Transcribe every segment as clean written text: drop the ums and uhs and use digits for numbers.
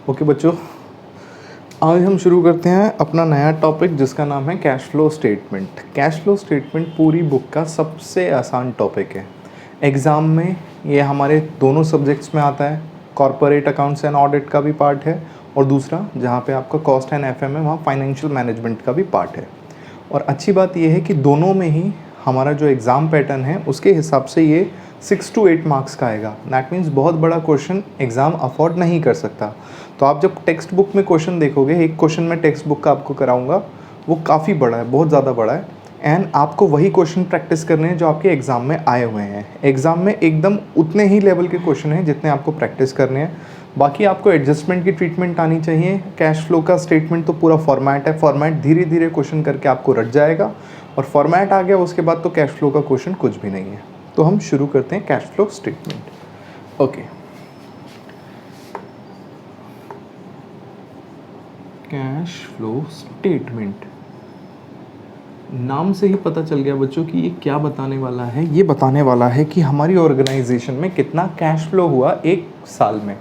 Okay बच्चों, आज हम शुरू करते हैं अपना नया टॉपिक जिसका नाम है cash flow statement. Cash flow statement पूरी बुक का सबसे आसान टॉपिक है। एग्ज़ाम में ये हमारे दोनों सब्जेक्ट्स में आता है। कॉर्पोरेट अकाउंट्स एंड ऑडिट का भी पार्ट है और दूसरा जहाँ पे आपका कॉस्ट एंड एफएम है वहाँ फाइनेंशियल मैनेजमेंट का भी पार्ट है। और अच्छी बात यह है कि दोनों में ही हमारा जो एग्ज़ाम पैटर्न है उसके हिसाब से ये 6 to 8 मार्क्स का आएगा। दैट मीन्स बहुत बड़ा क्वेश्चन एग्ज़ाम अफोर्ड नहीं कर सकता। तो आप जब टेक्स्ट बुक में क्वेश्चन देखोगे, एक क्वेश्चन मैं टेक्स्ट बुक का आपको कराऊंगा, वो काफ़ी बड़ा है, बहुत ज़्यादा बड़ा है। एंड आपको वही क्वेश्चन प्रैक्टिस करने हैं जो आपके एग्ज़ाम में आए हुए हैं। एग्ज़ाम में एकदम उतने ही लेवल के क्वेश्चन हैं जितने आपको प्रैक्टिस करने हैं। बाकी आपको एडजस्टमेंट की ट्रीटमेंट आनी चाहिए। कैश फ्लो का स्टेटमेंट तो पूरा फॉर्मेट है। फॉर्मेट धीरे धीरे क्वेश्चन करके आपको रट जाएगा और फॉर्मेट आ गया उसके बाद तो कैश फ्लो का क्वेश्चन कुछ भी नहीं है। तो हम शुरू करते हैं cash flow statement. Okay, cash flow statement नाम से ही पता चल गया बच्चों कि ये क्या बताने वाला है। ये बताने वाला है कि हमारी ऑर्गेनाइजेशन में कितना कैश फ्लो हुआ एक साल में।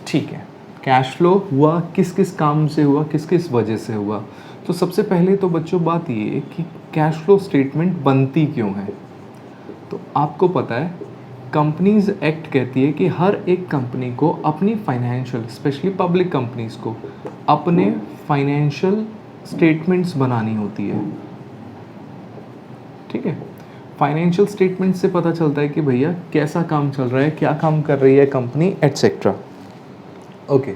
ठीक है, कैश फ्लो हुआ किस किस काम से हुआ, किस किस वजह से हुआ। तो सबसे पहले तो बच्चों बात ये कि कैश फ्लो स्टेटमेंट बनती क्यों है। तो आपको पता है कंपनीज एक्ट कहती है कि हर एक कंपनी को अपनी फाइनेंशियल, स्पेशली पब्लिक कंपनीज को अपने फाइनेंशियल स्टेटमेंट्स बनानी होती है। ठीक है, फाइनेंशियल स्टेटमेंट से पता चलता है कि भैया कैसा काम चल रहा है, क्या काम कर रही है कंपनी, एटसेट्रा। ओके,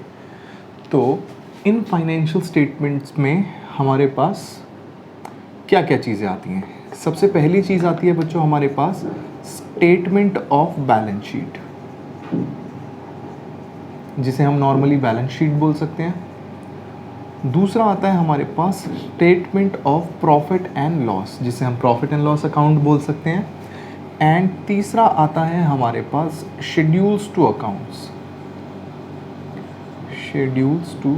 तो इन फाइनेंशियल स्टेटमेंट्स में हमारे पास क्या क्या चीज़ें आती हैं। सबसे पहली चीज़ आती है बच्चों हमारे पास स्टेटमेंट ऑफ बैलेंस शीट, जिसे हम नॉर्मली बैलेंस शीट बोल सकते हैं। दूसरा आता है हमारे पास statement of profit and loss, जिसे हम प्रॉफिट एंड लॉस अकाउंट बोल सकते हैं। एंड तीसरा आता है हमारे पास schedules to accounts, schedules to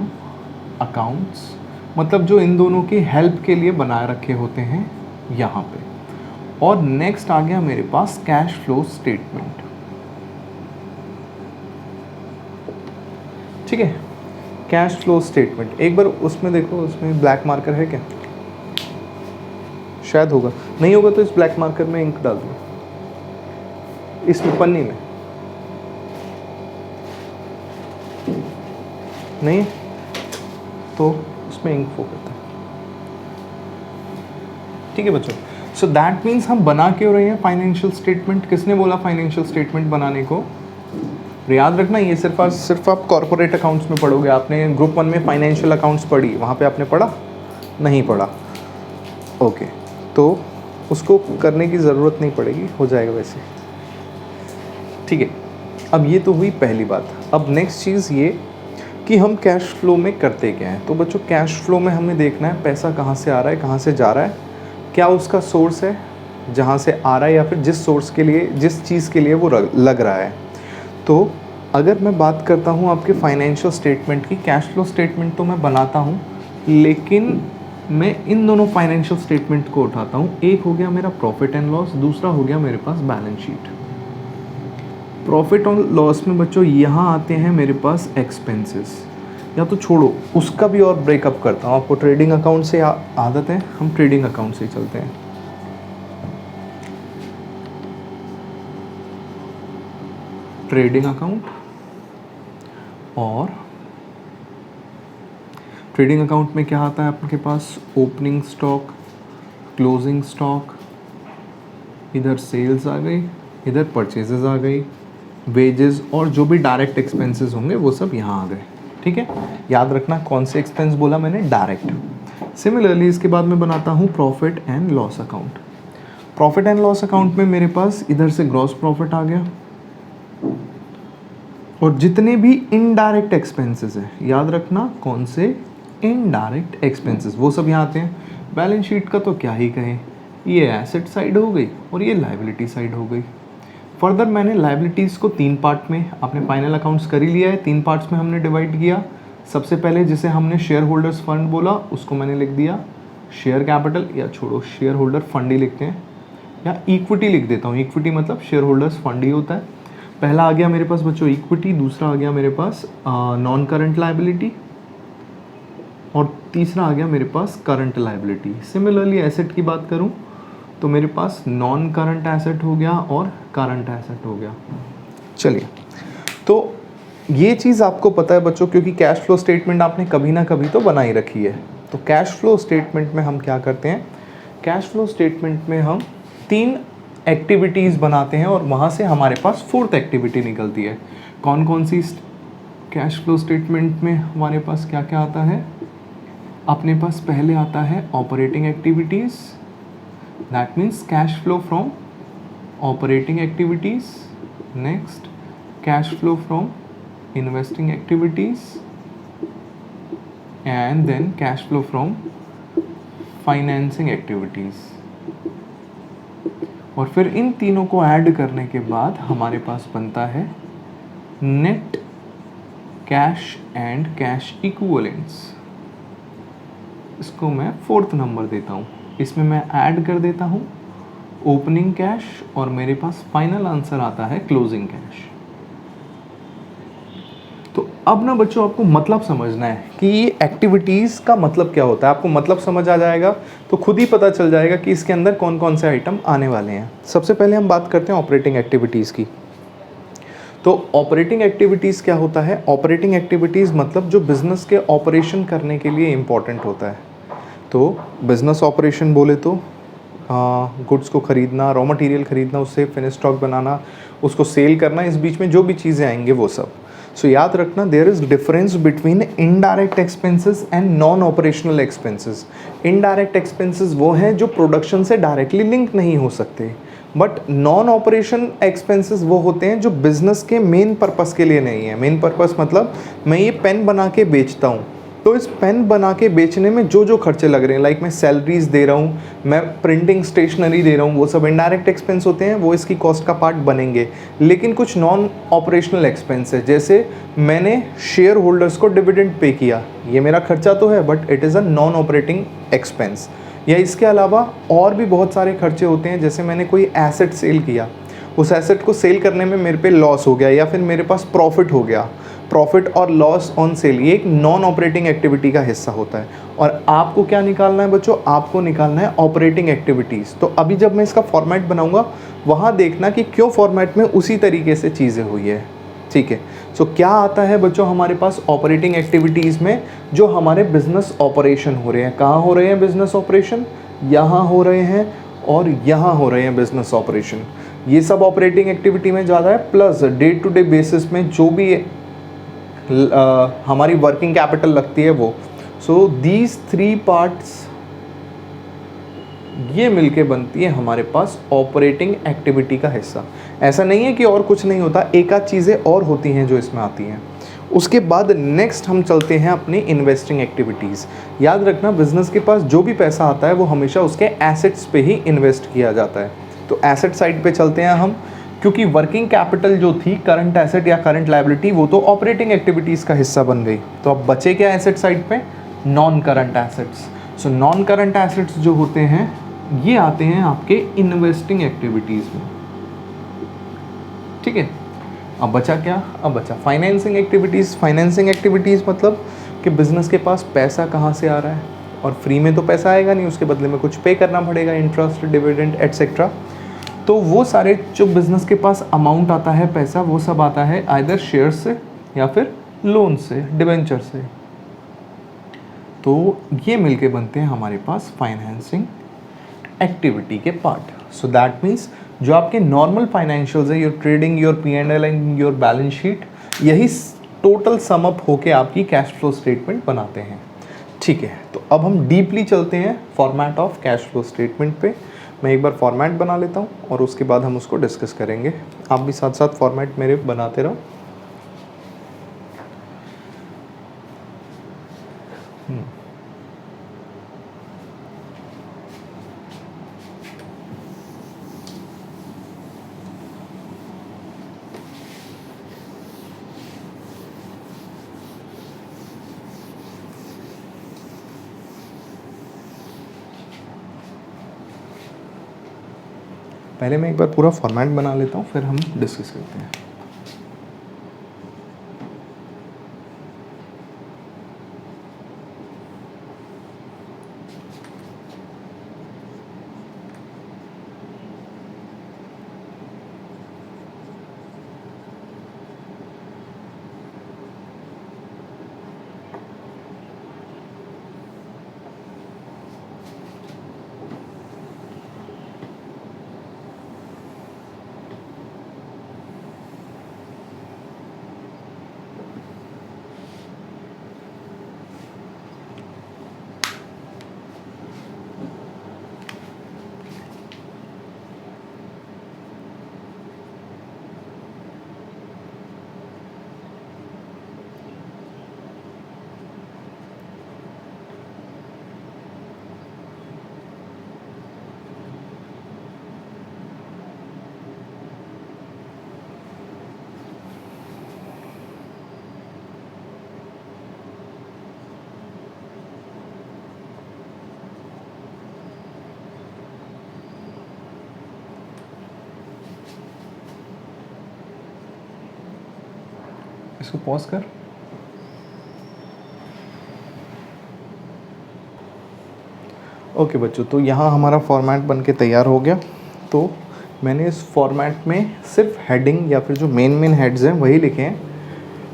accounts मतलब जो इन दोनों की हेल्प के लिए बनाए रखे होते हैं यहाँ पे। और नेक्स्ट आ गया मेरे पास कैश फ्लो स्टेटमेंट। ठीक है, कैश फ्लो स्टेटमेंट एक बार उसमें देखो, उसमें ब्लैक मार्कर है क्या? शायद होगा, नहीं होगा तो इस ब्लैक मार्कर में इंक डाल दो, इसमें पन्नी में नहीं तो उसमें इंक फो करता है। ठीक है बच्चों, सो दैट मीन्स हम बना क्यों रहे हैं फाइनेंशियल स्टेटमेंट। किसने बोला फाइनेंशियल स्टेटमेंट बनाने को? याद रखना ये सिर्फ आप कॉर्पोरेट अकाउंट्स में पढ़ोगे। आपने ग्रुप 1 में फाइनेंशियल अकाउंट्स पढ़ी, वहाँ पे आपने पढ़ा नहीं पढ़ा? ओके, तो उसको करने की ज़रूरत नहीं पड़ेगी, हो जाएगा वैसे। ठीक है, अब ये तो हुई पहली बात। अब नेक्स्ट चीज़ ये कि हम कैश फ्लो में करते क्या हैं। तो बच्चों कैश फ्लो में हमें देखना है पैसा कहाँ से आ रहा है, कहाँ से जा रहा है, क्या उसका सोर्स है जहाँ से आ रहा है, या फिर जिस सोर्स के लिए, जिस चीज़ के लिए वो लग रहा है। तो अगर मैं बात करता हूँ आपके फाइनेंशियल स्टेटमेंट की, कैश फ्लो स्टेटमेंट तो मैं बनाता हूँ, लेकिन मैं इन दोनों फाइनेंशियल स्टेटमेंट को उठाता हूँ। एक हो गया मेरा प्रॉफिट एंड लॉस, दूसरा हो गया मेरे पास बैलेंस शीट। प्रॉफिट और लॉस में बच्चों यहाँ आते हैं मेरे पास एक्सपेंसेस, या तो छोड़ो उसका भी और ब्रेकअप करता हूँ। आपको ट्रेडिंग अकाउंट से आदत है, हम ट्रेडिंग अकाउंट से ही चलते हैं। ट्रेडिंग अकाउंट, और ट्रेडिंग अकाउंट में क्या आता है आपके पास? ओपनिंग स्टॉक, क्लोजिंग स्टॉक, इधर सेल्स आ गई, इधर परचेजेस आ गई, वेजेस, और जो भी डायरेक्ट एक्सपेंसेस होंगे वो सब यहाँ आ गए। ठीक है, याद रखना कौन से एक्सपेंस बोला मैंने? डायरेक्ट। सिमिलरली इसके बाद मैं बनाता हूँ profit and loss account. Profit and loss account में मेरे पास इधर से ग्रॉस प्रॉफिट आ गया, और जितने भी इनडायरेक्ट एक्सपेंसेस हैं, याद रखना कौन से? इनडायरेक्ट एक्सपेंसेस, वो सब यहाँ आते हैं। बैलेंस शीट का तो क्या ही कहें, ये एसेट साइड हो गई और ये लायबिलिटी साइड हो गई। फर्दर मैंने लायबिलिटीज़ को 3 पार्ट में, आपने फाइनल अकाउंट्स कर ही लिया है, 3 पार्ट्स में हमने डिवाइड किया। सबसे पहले जिसे हमने शेयर होल्डर्स फंड बोला उसको मैंने लिख दिया शेयर कैपिटल, या छोड़ो शेयर होल्डर फंड ही लिखते हैं, या इक्विटी लिख देता हूँ। इक्विटी मतलब शेयर होल्डर्स फंड ही होता है। पहला आ गया मेरे पास बच्चों इक्विटी, दूसरा आ गया मेरे पास नॉन करंट लायबिलिटी, और तीसरा आ गया मेरे पास करंट लायबिलिटी। सिमिलरली एसेट की बात करूं तो मेरे पास नॉन करंट एसेट हो गया और करंट एसेट हो गया। चलिए, तो ये चीज़ आपको पता है बच्चों, क्योंकि कैश फ्लो स्टेटमेंट आपने कभी ना कभी तो बनाई रखी है। तो कैश फ्लो स्टेटमेंट में हम क्या करते हैं, कैश फ्लो स्टेटमेंट में हम 3 एक्टिविटीज़ बनाते हैं और वहाँ से हमारे पास 4th एक्टिविटी निकलती है। कौन कौन सी कैश फ्लो स्टेटमेंट में हमारे पास क्या क्या आता है? अपने पास पहले आता है operating activities, that means cash flow from operating activities. Next cash flow from investing activities, and then cash flow from financing activities। और फिर इन तीनों को ऐड करने के बाद हमारे पास बनता है net cash and cash equivalents. इसको मैं 4th नंबर देता हूँ। इसमें मैं ऐड कर देता हूँ ओपनिंग कैश और मेरे पास फाइनल आंसर आता है क्लोजिंग कैश। तो अब ना बच्चों आपको मतलब समझना है कि ये एक्टिविटीज़ का मतलब क्या होता है। आपको मतलब समझ आ जाएगा तो खुद ही पता चल जाएगा कि इसके अंदर कौन कौन से आइटम आने वाले हैं। सबसे पहले हम बात करते हैं ऑपरेटिंग एक्टिविटीज़ की। तो ऑपरेटिंग एक्टिविटीज़ क्या होता है? ऑपरेटिंग एक्टिविटीज़ मतलब जो बिज़नेस के ऑपरेशन करने के लिए इम्पॉर्टेंट होता है। तो बिज़नेस ऑपरेशन बोले तो गुड्स को ख़रीदना, रॉ मटेरियल ख़रीदना, उससे फिनिश स्टॉक बनाना, उसको सेल करना, इस बीच में जो भी चीज़ें आएंगे वो सब। सो याद रखना, there is difference between indirect expenses and non operational expenses. Indirect expenses वो हैं जो प्रोडक्शन से डायरेक्टली लिंक नहीं हो सकते, बट नॉन ऑपरेशन एक्सपेंसेस वो होते हैं जो बिज़नेस के मेन पर्पस के लिए नहीं है। मेन पर्पस मतलब मैं ये पेन बना के बेचता हूँ, तो इस पेन बना के बेचने में जो जो खर्चे लग रहे हैं, लाइक मैं सैलरीज दे रहा हूँ, मैं प्रिंटिंग स्टेशनरी दे रहा हूँ, वो सब इनडायरेक्ट एक्सपेंस होते हैं, वो इसकी कॉस्ट का पार्ट बनेंगे। लेकिन कुछ नॉन ऑपरेशनल एक्सपेंस है, जैसे मैंने शेयर होल्डर्स को डिविडेंड पे किया, ये मेरा खर्चा तो है but it is a non operating expense. या इसके अलावा और भी बहुत सारे खर्चे होते हैं, जैसे मैंने कोई एसेट सेल किया, उस एसेट को सेल करने में मेरे पे लॉस हो गया या फिर मेरे पास प्रॉफिट हो गया। प्रॉफिट और लॉस ऑन सेल ये एक नॉन ऑपरेटिंग एक्टिविटी का हिस्सा होता है। और आपको क्या निकालना है बच्चों? आपको निकालना है ऑपरेटिंग एक्टिविटीज़। तो अभी जब मैं इसका फॉर्मेट बनाऊंगा वहाँ देखना कि क्यों फॉर्मेट में उसी तरीके से चीज़ें हुई है, ठीक है। सो क्या आता है बच्चों हमारे पास ऑपरेटिंग एक्टिविटीज़ में? जो हमारे बिजनेस ऑपरेशन हो रहे हैं। कहाँ हो रहे हैं बिजनेस ऑपरेशन? यहाँ हो रहे हैं और यहाँ हो रहे हैं बिजनेस ऑपरेशन। ये सब ऑपरेटिंग एक्टिविटी में ज़्यादा है, plus day to day basis में जो भी हमारी वर्किंग कैपिटल लगती है वो। सो दीज 3 पार्ट्स ये मिलके बनती है हमारे पास ऑपरेटिंग एक्टिविटी का हिस्सा। ऐसा नहीं है कि और कुछ नहीं होता, एक आध चीज़ें और होती हैं जो इसमें आती हैं। उसके बाद नेक्स्ट हम चलते हैं अपनी इन्वेस्टिंग एक्टिविटीज़। याद रखना, बिजनेस के पास जो भी पैसा आता है वो हमेशा उसके एसेट्स पे ही इन्वेस्ट किया जाता है। तो एसेट साइड पे चलते हैं हम, क्योंकि वर्किंग कैपिटल जो थी, करंट एसेट या करंट लायबिलिटी, वो तो ऑपरेटिंग एक्टिविटीज़ का हिस्सा बन गई। तो अब बचे क्या एसेट साइड पे? Non current assets. So non current assets जो होते हैं ये आते हैं आपके इन्वेस्टिंग एक्टिविटीज़ में, ठीक है। अब बचा क्या? अब बचा फाइनेंसिंग एक्टिविटीज़। फाइनेंसिंग एक्टिविटीज़ मतलब कि बिज़नेस के पास पैसा कहाँ से आ रहा है, और फ्री में तो पैसा आएगा नहीं, उसके बदले में कुछ पे करना पड़ेगा, इंटरेस्ट, डिविडेंड एट्सेट्रा। तो वो सारे जो बिज़नेस के पास अमाउंट आता है पैसा, वो सब आता है आइदर शेयर से या फिर लोन से, डिवेंचर से। तो ये मिलके बनते हैं हमारे पास फाइनेंसिंग एक्टिविटी के पार्ट। सो दैट मीन्स जो आपके नॉर्मल फाइनेंशियल्स है, your trading, your P&L and your balance sheet, यही टोटल सम अप होके आपकी कैश फ्लो स्टेटमेंट बनाते हैं, ठीक है। तो अब हम डीपली चलते हैं format of cash flow statement पे। मैं एक बार फॉर्मेट बना लेता हूँ और उसके बाद हम उसको डिस्कस करेंगे। आप भी साथ साथ फॉर्मेट मेरे बनाते रहो। पहले मैं एक बार पूरा फॉर्मेट बना लेता हूँ, फिर हम डिस्कस करते हैं। इसको पॉज कर। ओके बच्चों, तो यहाँ हमारा फॉर्मेट बन के तैयार हो गया। तो मैंने इस फॉर्मेट में सिर्फ हेडिंग या फिर जो मेन हेड्स हैं वही लिखे हैं।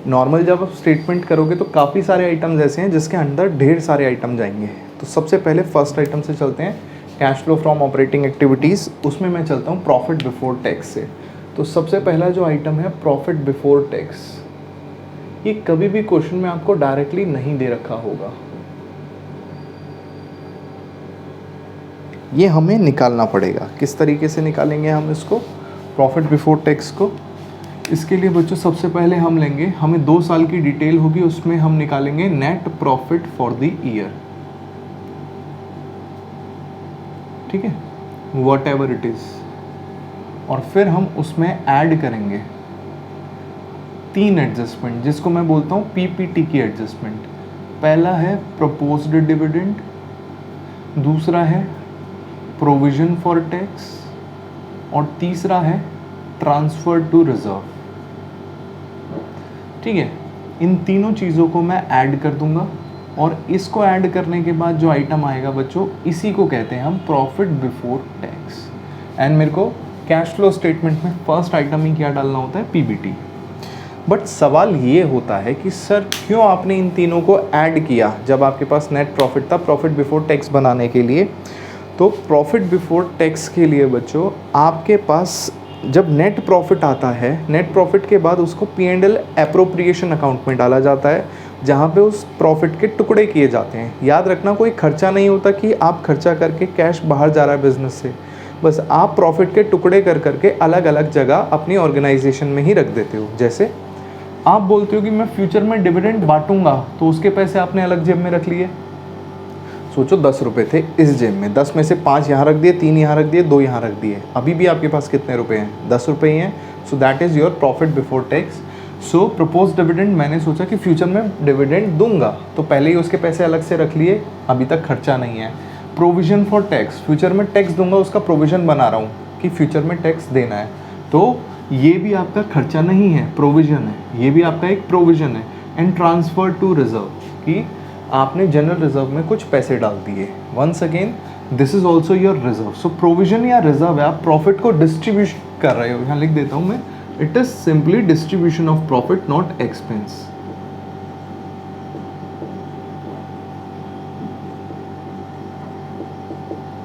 नॉर्मल जब आप स्टेटमेंट करोगे तो काफ़ी सारे आइटम्स ऐसे हैं जिसके अंदर ढेर सारे आइटम जाएंगे। तो सबसे पहले फर्स्ट आइटम से चलते हैं, cash flow from operating activities. उसमें मैं चलता हूँ प्रॉफिट बिफोर टैक्स से। तो सबसे पहला जो आइटम है प्रॉफिट बिफोर टैक्स, ये कभी भी क्वेश्चन में आपको डायरेक्टली नहीं दे रखा होगा, ये हमें निकालना पड़ेगा। किस तरीके से निकालेंगे हम इसको, प्रॉफिट बिफोर टैक्स को? इसके लिए बच्चों सबसे पहले हम लेंगे, हमें 2 साल की डिटेल होगी, उसमें हम निकालेंगे net profit for the year. ठीक है, वॉट एवर इट इज। और फिर हम उसमें ऐड करेंगे 3 एडजस्टमेंट, जिसको मैं बोलता हूँ पीपीटी की एडजस्टमेंट। पहला है प्रपोज्ड डिविडेंड, दूसरा है प्रोविजन फॉर टैक्स, और तीसरा है ट्रांसफर टू रिजर्व। ठीक है, इन तीनों चीज़ों को मैं ऐड कर दूंगा, और इसको ऐड करने के बाद जो आइटम आएगा बच्चों, इसी को कहते हैं हम प्रॉफिट बिफोर टैक्स। एंड मेरे को कैश फ्लो स्टेटमेंट में फर्स्ट आइटम ही क्या डालना होता है, पीबीटी। बट सवाल ये होता है कि सर क्यों आपने इन तीनों को ऐड किया जब आपके पास नेट प्रॉफिट था प्रॉफिट बिफोर टैक्स बनाने के लिए? तो प्रॉफिट बिफोर टैक्स के लिए बच्चों आपके पास जब नेट प्रॉफिट आता है, नेट प्रॉफिट के बाद उसको P&L एप्रोप्रिएशन अकाउंट में डाला जाता है, जहाँ पे उस प्रॉफिट के टुकड़े किए जाते हैं। याद रखना, कोई खर्चा नहीं होता कि आप खर्चा करके कैश बाहर जा रहा है बिजनेस से, बस आप प्रॉफिट के टुकड़े कर करके अलग अलग जगह अपनी ऑर्गेनाइजेशन में ही रख देते हो। जैसे आप बोलते हो कि मैं फ्यूचर में डिविडेंड बांटूंगा, तो उसके पैसे आपने अलग जेब में रख लिए। सोचो 10 रुपये थे इस जेब में, 10 में से 5 यहाँ रख दिए, 3 यहाँ रख दिए, 2 यहाँ रख दिए, अभी भी आपके पास कितने रुपए हैं, 10 रुपये ही हैं। So that is your profit before tax. So propose dividend, मैंने सोचा कि फ्यूचर में डिविडेंड दूंगा, तो पहले ही उसके पैसे अलग से रख लिए, अभी तक खर्चा नहीं है। प्रोविजन फॉर टैक्स, फ्यूचर में टैक्स दूंगा, उसका प्रोविजन बना रहा हूँ कि फ्यूचर में टैक्स देना है, तो ये भी आपका खर्चा नहीं है, प्रोविजन है, ये भी आपका एक प्रोविजन है। एंड ट्रांसफर टू रिजर्व, कि आपने जनरल रिजर्व में कुछ पैसे डाल दिए। Once again this is also your reserve. So provision या रिजर्व है, आप प्रॉफिट को डिस्ट्रीब्यूट कर रहे हो। यहाँ लिख देता हूँ मैं, it is simply distribution of profit, not expense.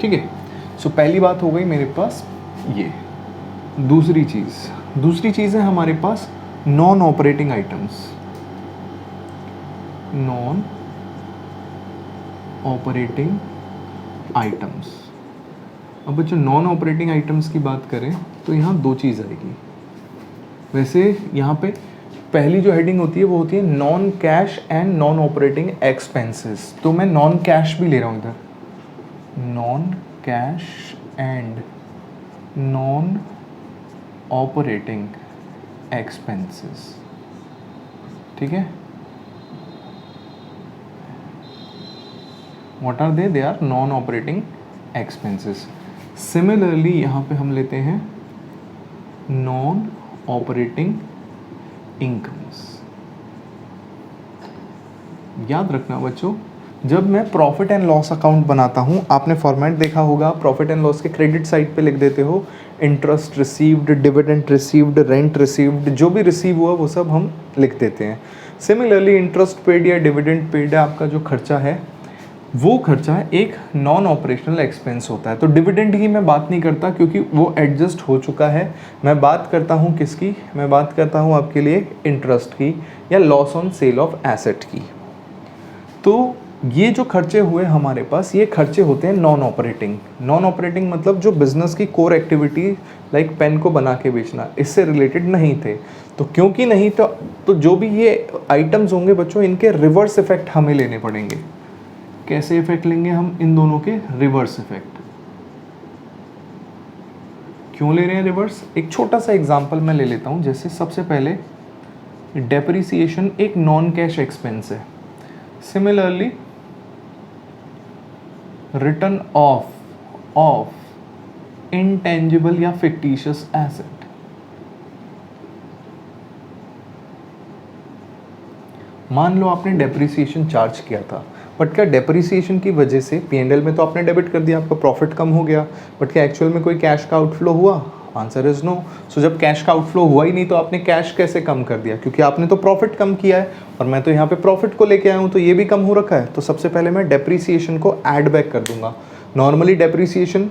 ठीक है, सो पहली बात हो गई मेरे पास ये। दूसरी चीज़ है हमारे पास non operating items. Non operating items. अब बच्चों नॉन ऑपरेटिंग आइटम्स की बात करें तो यहाँ 2 चीज़ आएगी। वैसे यहाँ पे पहली जो हेडिंग होती है वो होती है non cash and non operating expenses. तो मैं नॉन कैश भी ले रहा हूँ इधर, non cash and non operating expenses. ठीक है, What are they? They are non-operating expenses. Similarly यहाँ पे हम लेते हैं non-operating incomes। याद रखना बच्चों, जब मैं प्रॉफिट एंड लॉस अकाउंट बनाता हूँ, आपने फॉर्मेट देखा होगा, प्रॉफिट एंड लॉस के क्रेडिट साइड पे लिख देते हो interest received, dividend received, rent received, जो भी रिसीव हुआ वो सब हम लिख देते हैं। सिमिलरली इंटरेस्ट पेड या डिविडेंड पेड है, आपका जो खर्चा है वो खर्चा एक नॉन ऑपरेशनल एक्सपेंस होता है। तो डिविडेंड की मैं बात नहीं करता क्योंकि वो एडजस्ट हो चुका है। मैं बात करता हूँ किसकी, मैं बात करता हूँ आपके लिए इंटरेस्ट की या loss on sale of asset की। तो ये जो खर्चे हुए हमारे पास, ये खर्चे होते हैं नॉन ऑपरेटिंग। नॉन ऑपरेटिंग मतलब जो बिजनेस की कोर एक्टिविटी लाइक पेन को बना के बेचना, इससे रिलेटेड नहीं थे। तो क्योंकि नहीं तो जो भी ये आइटम्स होंगे बच्चों, इनके रिवर्स इफेक्ट हमें लेने पड़ेंगे। कैसे इफेक्ट लेंगे हम इन दोनों के? Reverse effect. क्यों ले रहे हैं रिवर्स? एक छोटा सा एग्जांपल मैं ले लेता हूं। जैसे सबसे पहले डेप्रिसिएशन एक नॉन कैश एक्सपेंस है। सिमिलरली रिटर्न ऑफ इंटेंजिबल या फिक्टिशियस एसेट, मान लो आपने डेप्रिसिएशन चार्ज किया था, बट क्या डेप्रिसिएशन की वजह से P&L में तो आपने डेबिट कर दिया, आपका प्रॉफिट कम हो गया, बट क्या एक्चुअल में कोई कैश का आउटफ्लो हुआ? Answer is no. सो जब कैश का आउटफ्लो हुआ ही नहीं तो आपने कैश कैसे कम कर दिया? क्योंकि आपने तो प्रॉफिट कम किया है, और मैं तो यहाँ पे प्रॉफिट को लेके आया हूँ, तो ये भी कम हो रखा है। तो सबसे पहले मैं डेप्रिसिएशन को ऐड बैक कर दूंगा। नॉर्मली डेप्रिसिएशन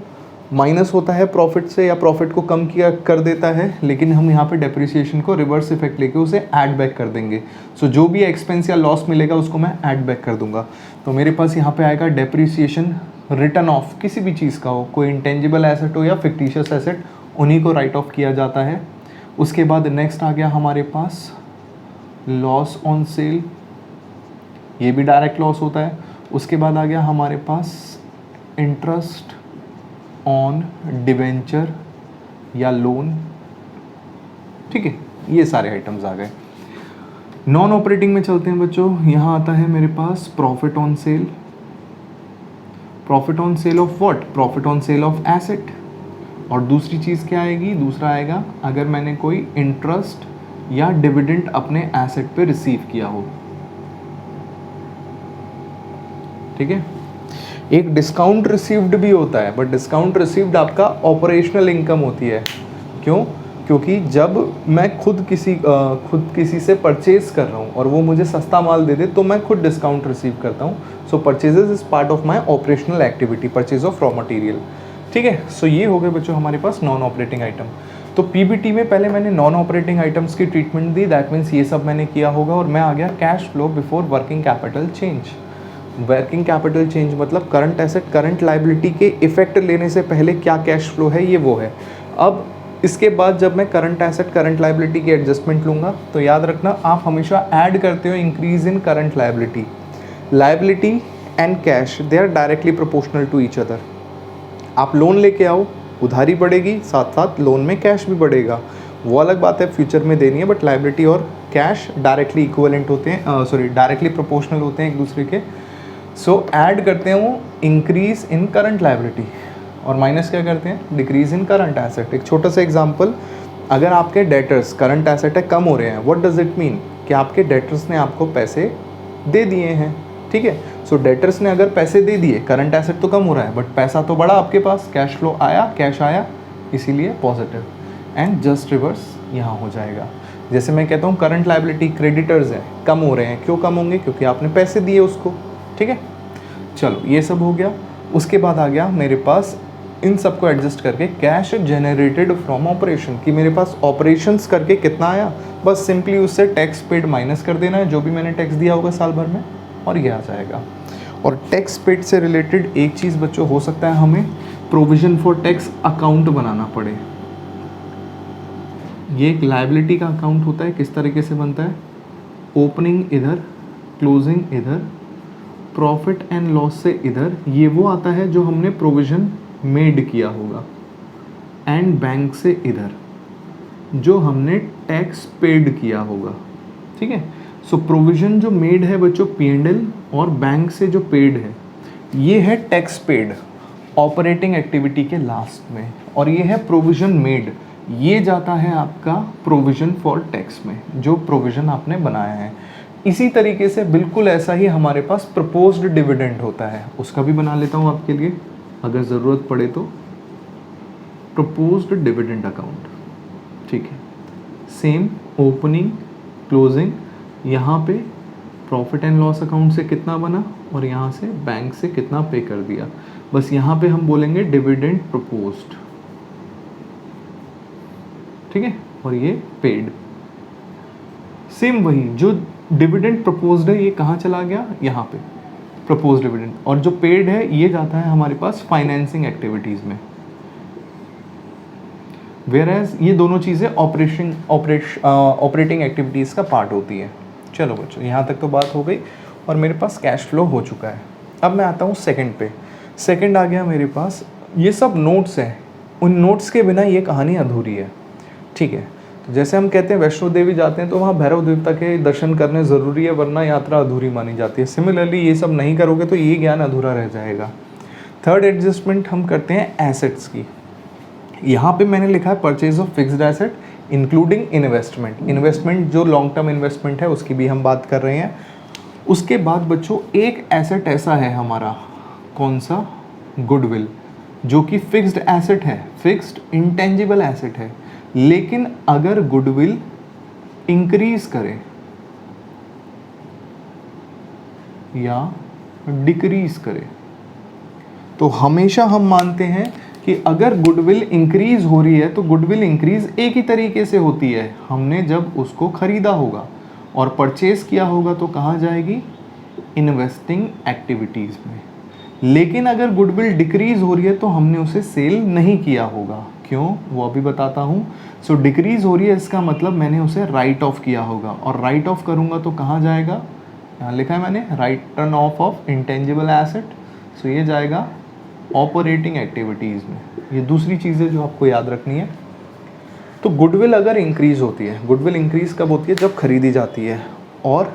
माइनस होता है प्रॉफिट से, या प्रॉफिट को कम किया कर देता है, लेकिन हम यहाँ पे डेप्रिसिएशन को रिवर्स इफेक्ट लेके उसे ऐड बैक कर देंगे। सो जो भी एक्सपेंस या लॉस मिलेगा उसको मैं ऐड बैक कर दूंगा। तो मेरे पास यहाँ पे आएगा डेप्रिसिएशन रिटर्न ऑफ किसी भी चीज़ का हो, कोई इंटेंजिबल एसेट हो या फिक्टिशियस एसेट, उन्हीं को राइट ऑफ किया जाता है। उसके बाद नेक्स्ट आ गया हमारे पास लॉस ऑन सेल, ये भी डायरेक्ट लॉस होता है। उसके बाद आ गया हमारे पास इंटरेस्ट ऑन डिवेंचर या लोन, ठीक है, ये सारे आइटम्स आ गए। नॉन ऑपरेटिंग में चलते हैं बच्चों, यहाँ आता है मेरे पास profit on sale. Profit on sale of what? Profit on sale of asset. और दूसरी चीज़ क्या आएगी? दूसरा आएगा अगर मैंने कोई इंटरेस्ट या डिविडेंड अपने एसेट पे रिसीव किया हो, ठीक है। एक डिस्काउंट रिसीव्ड भी होता है, बट डिस्काउंट रिसीव्ड आपका ऑपरेशनल इनकम होती है। क्यों? क्योंकि जब मैं खुद किसी से परचेज कर रहा हूँ और वो मुझे सस्ता माल दे दे तो मैं खुद डिस्काउंट रिसीव करता हूँ। So purchases is part of my operational activity, purchase of raw material, ठीक है। सो ये हो गए बच्चों हमारे पास नॉन ऑपरेटिंग आइटम। तो पीबीटी में पहले मैंने नॉन ऑपरेटिंग आइटम्स की ट्रीटमेंट दी, दैट मीन्स ये सब मैंने किया होगा, और मैं आ गया cash flow before working capital change. Working capital change मतलब करंट एसेट करंट लाइबिलिटी के इफेक्ट लेने से पहले क्या कैश फ्लो है, ये वो है। अब इसके बाद जब मैं करंट एसेट करंट लाइबिलिटी की एडजस्टमेंट लूँगा, तो याद रखना आप हमेशा ऐड करते हो increase in current liability. Liability and cash they are directly proportional to each other. आप लोन लेके आओ, उधारी बढ़ेगी, साथ साथ लोन में कैश भी बढ़ेगा, वो अलग बात है फ्यूचर में देनी है, बट लाइबिलिटी और कैश डायरेक्टली इक्विवेलेंट होते हैं, डायरेक्टली प्रोपोर्शनल होते हैं एक दूसरे के। सो ऐड करते हैं वो इंक्रीज इन करंट लाइबिलिटी, और माइनस क्या करते हैं? Decrease in current asset. एक छोटा सा एग्जांपल, अगर आपके डेटर्स करंट एसेट है कम हो रहे हैं, व्हाट डज इट मीन? कि आपके डेटर्स ने आपको पैसे दे दिए हैं, ठीक है। सो डेटर्स ने अगर पैसे दे दिए, करंट एसेट तो कम हो रहा है बट पैसा तो बढ़ा आपके पास, कैश फ्लो आया, कैश आया, इसीलिए पॉजिटिव। एंड जस्ट रिवर्स यहाँ हो जाएगा। जैसे मैं कहता हूँ करंट लाइबिलिटी क्रेडिटर्स है कम हो रहे हैं, क्यों कम होंगे? क्योंकि आपने पैसे दिए उसको, ठीक है। चलो ये सब हो गया। उसके बाद आ गया मेरे पास इन सबको एडजस्ट करके कैश जनरेटेड फ्रॉम ऑपरेशन, कि मेरे पास ऑपरेशंस करके कितना आया, बस सिंपली उससे टैक्स पेड माइनस कर देना है, जो भी मैंने टैक्स दिया होगा साल भर में, और ये आ जाएगा। और टैक्स पेड से रिलेटेड एक चीज़ बच्चों हो सकता है हमें प्रोविजन फॉर टैक्स अकाउंट बनाना पड़े। ये एक लायबिलिटी का अकाउंट होता है, किस तरीके से बनता है? ओपनिंग इधर, क्लोजिंग इधर, प्रॉफिट एंड लॉस से इधर, ये वो आता है जो हमने प्रोविज़न मेड किया होगा, एंड बैंक से इधर जो हमने टैक्स पेड किया होगा, ठीक है। सो प्रोविज़न जो मेड है बच्चों P&L, और बैंक से जो पेड है ये है टैक्स पेड ऑपरेटिंग एक्टिविटी के लास्ट में, और ये है प्रोविज़न मेड, ये जाता है आपका प्रोविज़न फॉर टैक्स में, जो प्रोविज़न आपने बनाया है। इसी तरीके से बिल्कुल ऐसा ही हमारे पास प्रपोज्ड डिविडेंड होता है, उसका भी बना लेता हूँ आपके लिए अगर ज़रूरत पड़े तो। प्रपोज्ड डिविडेंड अकाउंट, ठीक है, सेम ओपनिंग क्लोजिंग, यहाँ पे प्रॉफिट एंड लॉस अकाउंट से कितना बना और यहाँ से बैंक से कितना पे कर दिया, बस यहाँ पे हम बोलेंगे डिविडेंड प्रपोज्ड, ठीक है, और ये पेड। सेम वही जो डिविडेंड प्रपोज्ड है ये कहाँ चला गया? यहाँ पे प्रपोज्ड डिविडेंड, और जो पेड है ये जाता है हमारे पास फाइनेंसिंग एक्टिविटीज़ में। वेयर एज ये दोनों चीज़ें ऑपरेटिंग एक्टिविटीज़ का पार्ट होती है। चलो बच्चों यहाँ तक तो बात हो गई, और मेरे पास कैश फ्लो हो चुका है। अब मैं आता हूँ सेकंड पे। सेकंड आ गया मेरे पास, ये सब नोट्स हैं, उन नोट्स के बिना ये कहानी अधूरी है, ठीक है। तो जैसे हम कहते हैं वैष्णो देवी जाते हैं तो वहाँ भैरव देवता के दर्शन करने ज़रूरी है, वरना यात्रा अधूरी मानी जाती है। सिमिलरली ये सब नहीं करोगे तो ये ज्ञान अधूरा रह जाएगा। थर्ड एडजस्टमेंट हम करते हैं एसेट्स की। यहाँ पे मैंने लिखा है purchase of fixed asset, including investment. Investment जो लॉन्ग टर्म इन्वेस्टमेंट है उसकी भी हम बात कर रहे हैं। उसके बाद बच्चों एक एसेट ऐसा है हमारा, कौन सा, गुडविल, जो कि फिक्स्ड एसेट है, फिक्स्ड इंटेंजिबल एसेट है। लेकिन अगर गुडविल इंक्रीज करे या डिक्रीज करे, तो हमेशा हम मानते हैं कि अगर गुडविल इंक्रीज हो रही है तो गुडविल इंक्रीज एक ही तरीके से होती है, हमने जब उसको खरीदा होगा और परचेज किया होगा तो कहाँ जाएगी, इन्वेस्टिंग एक्टिविटीज़ में। लेकिन अगर गुडविल डिक्रीज हो रही है तो हमने उसे सेल नहीं किया होगा। क्यों, वो अभी बताता हूँ। सो डिक्रीज हो रही है इसका मतलब मैंने उसे राइट ऑफ किया होगा, और राइट ऑफ करूँगा तो कहाँ जाएगा, यहाँ लिखा है मैंने, राइटन ऑफ इंटेंजिबल एसेट। सो ये जाएगा ऑपरेटिंग एक्टिविटीज़ में। ये दूसरी चीज़ है जो आपको याद रखनी है। तो गुडविल अगर इंक्रीज़ होती है, गुडविल इंक्रीज़ कब होती है, जब खरीदी जाती है। और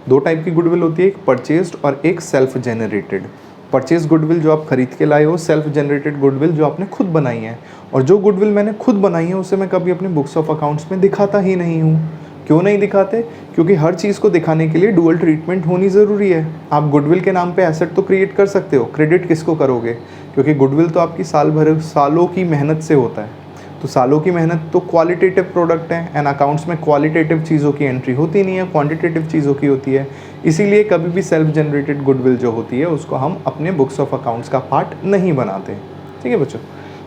दो टाइप की गुडविल होती है, एक परचेज्ड और एक सेल्फ जनरेटेड। परचेज गुडविल जो आप खरीद के लाए हो, सेल्फ जनरेटेड गुडविल जो आपने खुद बनाई है। और जो गुडविल मैंने खुद बनाई है उसे मैं कभी अपने बुक्स ऑफ अकाउंट्स में दिखाता ही नहीं हूँ। क्यों नहीं दिखाते, क्योंकि हर चीज़ को दिखाने के लिए डुअल ट्रीटमेंट होनी ज़रूरी है। आप गुडविल के नाम पे एसेट तो क्रिएट कर सकते हो, क्रेडिट किसको करोगे, क्योंकि गुडविल तो आपकी साल भर सालों की मेहनत से होता है। तो सालों की मेहनत तो क्वालिटेटिव प्रोडक्ट है, एंड अकाउंट्स में क्वालिटेटिव चीज़ों की एंट्री होती नहीं है, क्वांटिटेटिव चीज़ों की होती है। इसीलिए कभी भी सेल्फ जनरेटेड गुडविल जो होती है उसको हम अपने बुक्स ऑफ अकाउंट्स का पार्ट नहीं बनाते। ठीक है बच्चों,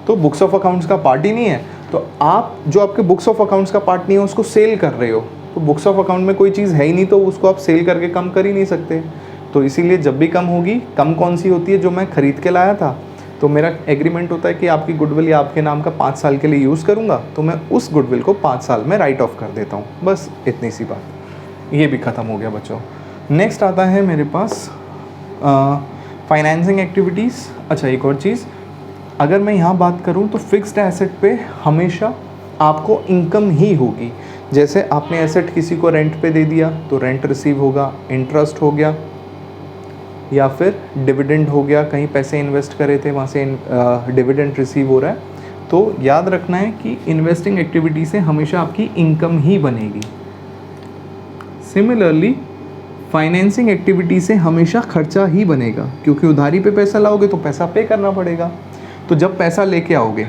तो बुक्स ऑफ अकाउंट्स का पार्ट ही नहीं है, तो आप जो आपके बुक्स ऑफ अकाउंट्स का पार्ट नहीं है उसको सेल कर रहे हो। तो बुक्स ऑफ अकाउंट में कोई चीज़ है ही नहीं, तो उसको आप सेल करके कम कर ही नहीं सकते। तो इसीलिए जब भी कम होगी, कम कौन सी होती है, जो मैं खरीद के लाया था, तो मेरा एग्रीमेंट होता है कि आपकी गुडविल या आपके नाम का 5 साल के लिए यूज़ करूँगा, तो मैं उस गुडविल को 5 साल में राइट ऑफ कर देता हूँ। बस इतनी सी बात, ये भी ख़त्म हो गया बच्चों। नेक्स्ट आता है मेरे पास फाइनेंसिंग एक्टिविटीज़। अच्छा, एक और चीज़, अगर मैं यहाँ बात करूँ तो फिक्स्ड एसेट पे हमेशा आपको इनकम ही होगी। जैसे आपने एसेट किसी को रेंट पे दे दिया तो रेंट रिसीव होगा, इंटरेस्ट हो गया, या फिर डिविडेंड हो गया, कहीं पैसे इन्वेस्ट करे थे वहाँ से डिविडेंड रिसीव हो रहा है। तो याद रखना है कि इन्वेस्टिंग एक्टिविटी से हमेशा आपकी इनकम ही बनेगी। सिमिलरली फाइनेंसिंग एक्टिविटी से हमेशा खर्चा ही बनेगा, क्योंकि उधारी पे पैसा लाओगे तो पैसा पे करना पड़ेगा। तो जब पैसा लेके आओगे,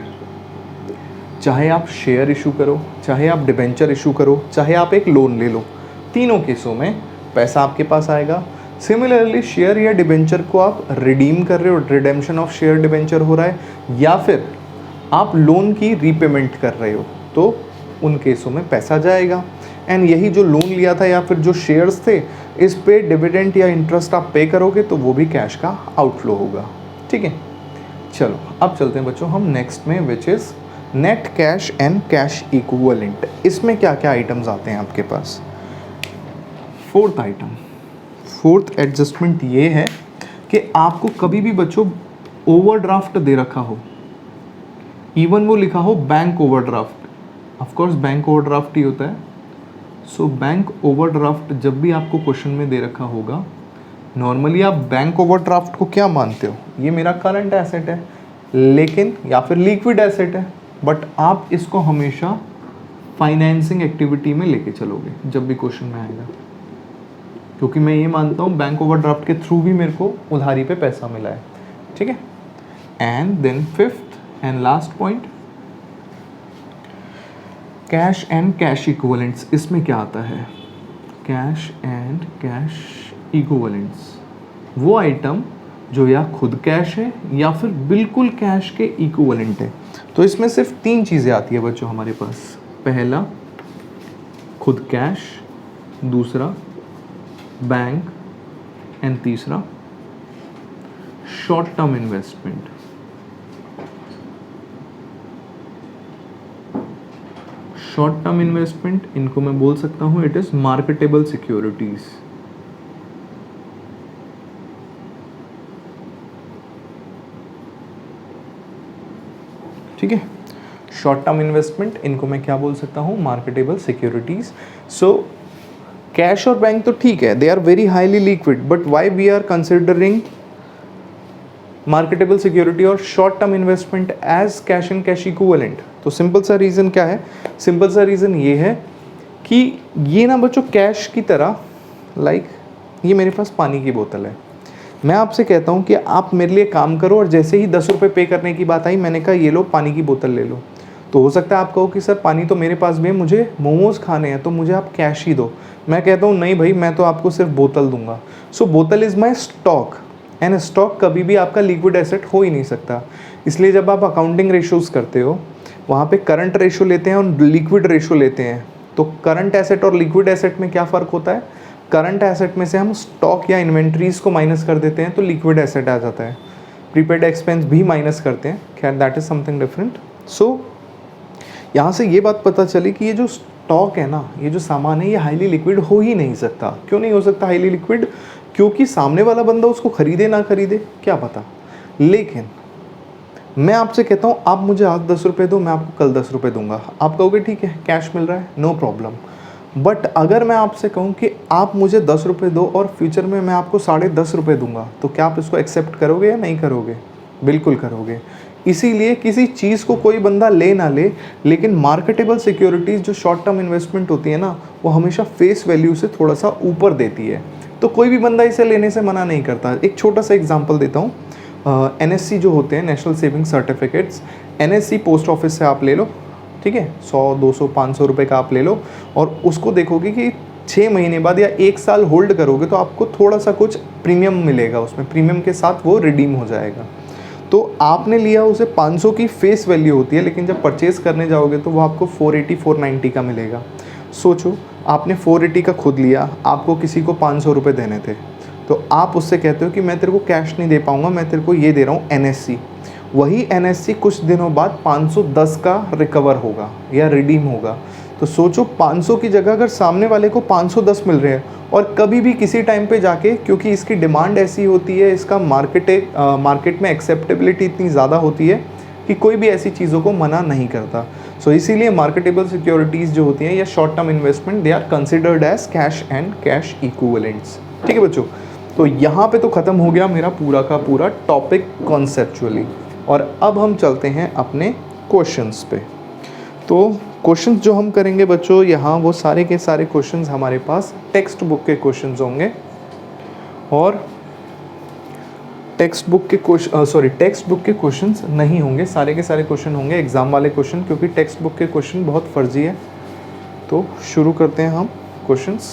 चाहे आप शेयर इशू करो, चाहे आप डिबेंचर इशू करो, चाहे आप एक लोन ले लो, तीनों केसों में पैसा आपके पास आएगा। सिमिलरली शेयर या डिबेंचर को आप रिडीम कर रहे हो, रिडेम्पशन ऑफ शेयर डिबेंचर हो रहा है, या फिर आप लोन की रीपेमेंट कर रहे हो, तो उन केसों में पैसा जाएगा। एंड यही जो लोन लिया था या फिर जो शेयर्स थे, इस पे डिविडेंड या इंटरेस्ट आप पे करोगे तो वो भी कैश का आउटफ्लो होगा। ठीक है, चलो अब चलते हैं बच्चों हम नेक्स्ट में, which is net cash and cash equivalent. इसमें क्या क्या आइटम्स आते हैं आपके पास। फोर्थ आइटम, फोर्थ एडजस्टमेंट ये है कि आपको कभी भी बच्चों ओवरड्राफ्ट दे रखा हो, इवन वो लिखा हो bank overdraft, of course bank overdraft ही होता है। सो बैंक ओवरड्राफ्ट जब भी आपको क्वेश्चन में दे रखा होगा, नॉर्मली आप बैंक ओवरड्राफ्ट को क्या मानते हो, ये मेरा करंट एसेट है, लेकिन या फिर लिक्विड एसेट है, बट आप इसको हमेशा फाइनेंसिंग एक्टिविटी में लेके चलोगे जब भी क्वेश्चन में आएगा, क्योंकि मैं ये मानता हूँ बैंक ओवरड्राफ्ट के थ्रू भी मेरे को उधारी पे पैसा मिला है। ठीक है, and then fifth and last point, cash and cash equivalents. इसमें क्या आता है, कैश एंड कैश इक्विवेलेंट्स, वो आइटम जो या खुद कैश है या फिर बिल्कुल कैश के इक्विवेलेंट है। तो इसमें सिर्फ 3 चीज़ें आती है बच्चों हमारे पास। पहला खुद कैश, दूसरा बैंक, एंड तीसरा short term investment. Short term investment, इनको मैं बोल सकता हूं इट इज मार्केटेबल सिक्योरिटीज। ठीक है, शॉर्ट टर्म इन्वेस्टमेंट, इनको मैं क्या बोल सकता हूं, मार्केटेबल सिक्योरिटीज। सो कैश और बैंक तो ठीक है, they are very highly liquid, but why we are considering marketable security और short term investment as cash and cash equivalent. तो सिंपल सा रीज़न क्या है, सिंपल सा रीज़न ये है कि ये ना बच्चों कैश की तरह, लाइक ये मेरे पास पानी की बोतल है, मैं आपसे कहता हूँ कि आप मेरे लिए काम करो, और जैसे ही 10 रुपये पे करने की बात आई मैंने कहा ये लो पानी की बोतल ले लो। तो हो सकता है आप कहो कि सर पानी तो मेरे पास भी है, मुझे मोमोज़ खाने हैं तो मुझे आप कैश ही दो। मैं कहता हूँ नहीं भाई, मैं तो आपको सिर्फ बोतल दूंगा। सो बोतल is my stock, and stock कभी भी आपका लिक्विड एसेट हो ही नहीं सकता। इसलिए जब आप अकाउंटिंग रेशोज़ करते हो वहाँ पे करंट रेशो लेते हैं और लिक्विड रेशो लेते हैं। तो करंट एसेट और लिक्विड एसेट में क्या फ़र्क होता है, करंट एसेट में से हम स्टॉक या इन्वेंट्रीज को माइनस कर देते हैं तो लिक्विड एसेट आ जाता है। प्रीपेड एक्सपेंस भी माइनस करते हैं, खैर दैट इज़ समथिंग डिफरेंट। सो यहाँ से ये बात पता चली कि ये जो स्टॉक है ना, ये जो सामान है, ये हाईली लिक्विड हो ही नहीं सकता। क्यों नहीं हो सकता हाईली लिक्विड, क्योंकि सामने वाला बंदा उसको खरीदे ना खरीदे क्या पता। लेकिन मैं आपसे कहता हूँ आप मुझे आज 10 रुपये दो, मैं आपको कल 10 रुपये दूंगा। आप कहोगे ठीक है कैश मिल रहा है, नो प्रॉब्लम। बट अगर मैं आपसे कहूँ कि आप मुझे 10 रुपये दो और फ्यूचर में मैं आपको 10.5 रुपये दूंगा, तो क्या आप इसको एक्सेप्ट करोगे या नहीं करोगे? बिल्कुल करोगे। इसीलिए किसी चीज़ को कोई बंदा ले ना ले, लेकिन मार्केटेबल सिक्योरिटीज़ जो शॉर्ट टर्म इन्वेस्टमेंट होती है ना, वो हमेशा फेस वैल्यू से थोड़ा सा ऊपर देती है, तो कोई भी बंदा इसे लेने से मना नहीं करता। एक छोटा सा एग्जांपल देता हूँ, NSC जो होते हैं, national saving certificates, NSC post office से आप ले लो, ठीक है, 100, 200, 500 रुपये का आप ले लो, और उसको देखोगे कि 6 महीने बाद या 1 साल होल्ड करोगे तो आपको थोड़ा सा कुछ प्रीमियम मिलेगा, उसमें प्रीमियम के साथ वो रिडीम हो जाएगा। तो आपने लिया उसे 500 की फेस वैल्यू होती है, लेकिन जब परचेज़ करने जाओगे तो वो आपको 480, 490 का मिलेगा। सोचो आपने 480 का खुद लिया, आपको किसी को 500 रुपये देने थे, तो आप उससे कहते हो कि मैं तेरे को कैश नहीं दे पाऊँगा, मैं तेरे को ये दे रहा हूँ NSC। वही NSC कुछ दिनों बाद 510 का रिकवर होगा या रिडीम होगा। तो सोचो 500 की जगह अगर सामने वाले को 510 मिल रहे हैं, और कभी भी किसी टाइम पे जाके, क्योंकि इसकी डिमांड ऐसी होती है, इसका मार्केट में एक्सेप्टेबिलिटी इतनी ज़्यादा होती है कि कोई भी ऐसी चीज़ों को मना नहीं करता। सो इसीलिए मार्केटेबल सिक्योरिटीज़ जो होती हैं या short term investment, they are considered as cash and cash equivalents. ठीक है बच्चों, तो यहाँ पे तो ख़त्म हो गया मेरा पूरा का पूरा टॉपिक कॉन्सेप्चुअली, और अब हम चलते हैं अपने क्वेश्चंस पे। तो क्वेश्चंस जो हम करेंगे बच्चों यहाँ, वो सारे के सारे क्वेश्चंस हमारे पास टेक्स्ट बुक के क्वेश्चंस होंगे, और टेक्स्ट बुक के क्वेश्चंस नहीं होंगे, सारे के सारे क्वेश्चन होंगे एग्ज़ाम वाले क्वेश्चन, क्योंकि टेक्स्ट बुक के क्वेश्चन बहुत फर्जी है। तो शुरू करते हैं हम क्वेश्चंस।